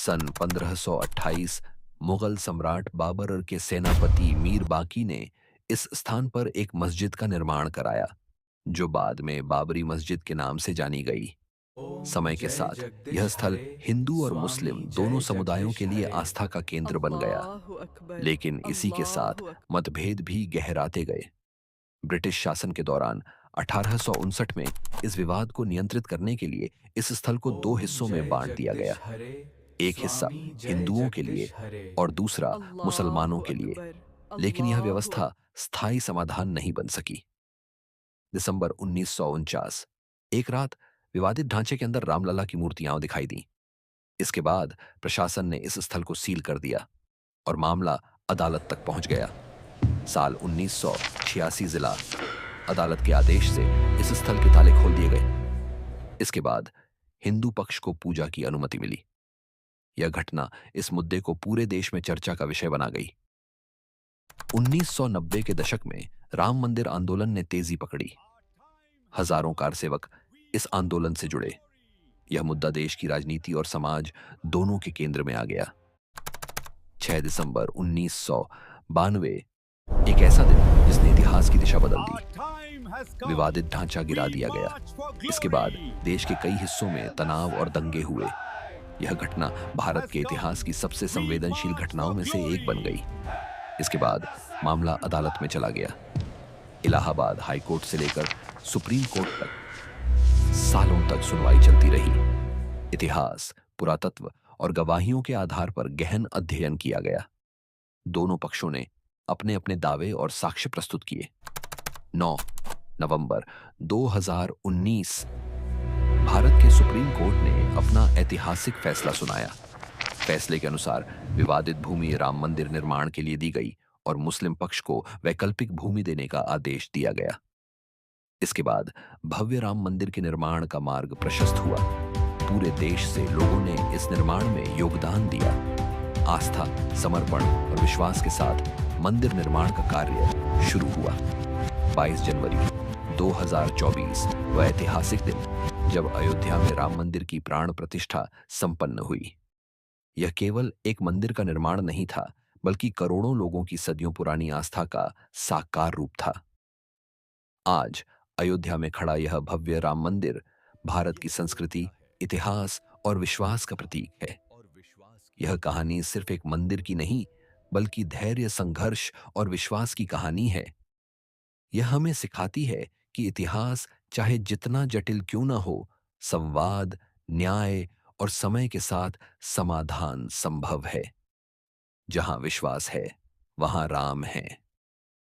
सन 1528 मुगल सम्राट बाबर के सेनापति मीर बाकी ने इस स्थान पर एक मस्जिद का निर्माण कराया, जो बाद में बाबरी मस्जिद के नाम से जानी गई। ओम समय के जय साथ यह जगदीश स्थल हरे। हिंदू और स्वामी मुस्लिम दोनों जय समुदायों जगदीश के लिए हरे। आस्था का केंद्र बन गया। अल्लाहु अकबर। लेकिन इसी के साथ अल्लाहु अकबर। मतभेद भी गहराते गए। ब्रिटिश शासन के दौरान 1859 में इस विवाद को नियंत्रित करने के लिए इस स्थल को दो ओम हिस्सों में जय बांट दिया गया। जगदीश हरे। एक हिस्सा स्वामी जय हिंदुओं के लिए जगदीश हरे। और दूसरा मुसलमानों अल्लाहु के लिए। अकबर। लेकिन यह अल्लाहु व्यवस्था स्थायी समाधान नहीं बन सकी। दिसंबर 1949 एक रात विवादित ढांचे के अंदर रामलला की मूर्तियां दिखाई दी। इसके बाद प्रशासन ने इस स्थल को सील कर दिया और मामला अदालत तक पहुंच गया। साल 1986 जिला अदालत के आदेश से इस स्थल के ताले खोल दिए गए। इसके बाद हिंदू पक्ष को पूजा की अनुमति मिली। यह घटना इस मुद्दे को पूरे देश में चर्चा का विषय बना गई। 1990 के दशक में राम मंदिर आंदोलन ने तेजी पकड़ी। हजारों कारसेवक इस आंदोलन से जुड़े। यह मुद्दा देश की राजनीति और समाज दोनों के केंद्र में आ गया। 6 दिसंबर 1992 एक ऐसा दिन जिसने इतिहास की दिशा बदल दी। विवादित ढांचा गिरा दिया गया। इसके बाद देश के कई हिस्सों में तनाव और दंगे हुए। यह घटना भारत के इतिहास की सबसे संवेदनशील घटनाओं में से एक बन गई। इसके बाद मामला अदालत में चला गया। इलाहाबाद हाई कोर्ट से लेकर सुप्रीम कोर्ट तक सालों तक सुनवाई चलती रही। इतिहास, पुरातत्व और गवाहियों के आधार पर गहन अध्ययन किया गया। दोनों पक्षों ने अपने अपने दावे और साक्ष्य प्रस्तुत किए। 9 नवंबर 2019 भारत के सुप्रीम कोर्ट ने अपना ऐतिहासिक फैसला सुनाया। फैसले के अनुसार विवादित भूमि राम मंदिर निर्माण के लिए दी गई और मुस्लिम पक्ष को वैकल्पिक भूमि देने का आदेश दिया गया। इसके बाद भव्य राम मंदिर के निर्माण का मार्ग प्रशस्त हुआ। पूरे देश से लोगों ने इस निर्माण में योगदान दिया। आस्था, समर्पण और विश्वास के साथ मंदिर निर्माण का कार्य शुरू हुआ। 22 जनवरी 2024 वह ऐतिहासिक दिन जब अयोध्या में राम मंदिर की प्राण प्रतिष्ठा संपन्न हुई। यह केवल एक मंदिर का निर्माण नहीं था, बल्कि करोड़ों लोगों की सदियों पुरानी आस्था का साकार रूप था। आज अयोध्या में खड़ा यह भव्य राम मंदिर भारत की संस्कृति, इतिहास और विश्वास का प्रतीक है। यह कहानी सिर्फ एक मंदिर की नहीं, बल्कि धैर्य, संघर्ष और विश्वास की कहानी है। यह हमें सिखाती है कि इतिहास चाहे जितना जटिल क्यों ना हो, संवाद, न्याय और समय के साथ समाधान संभव है। जहां विश्वास है, वहां राम है।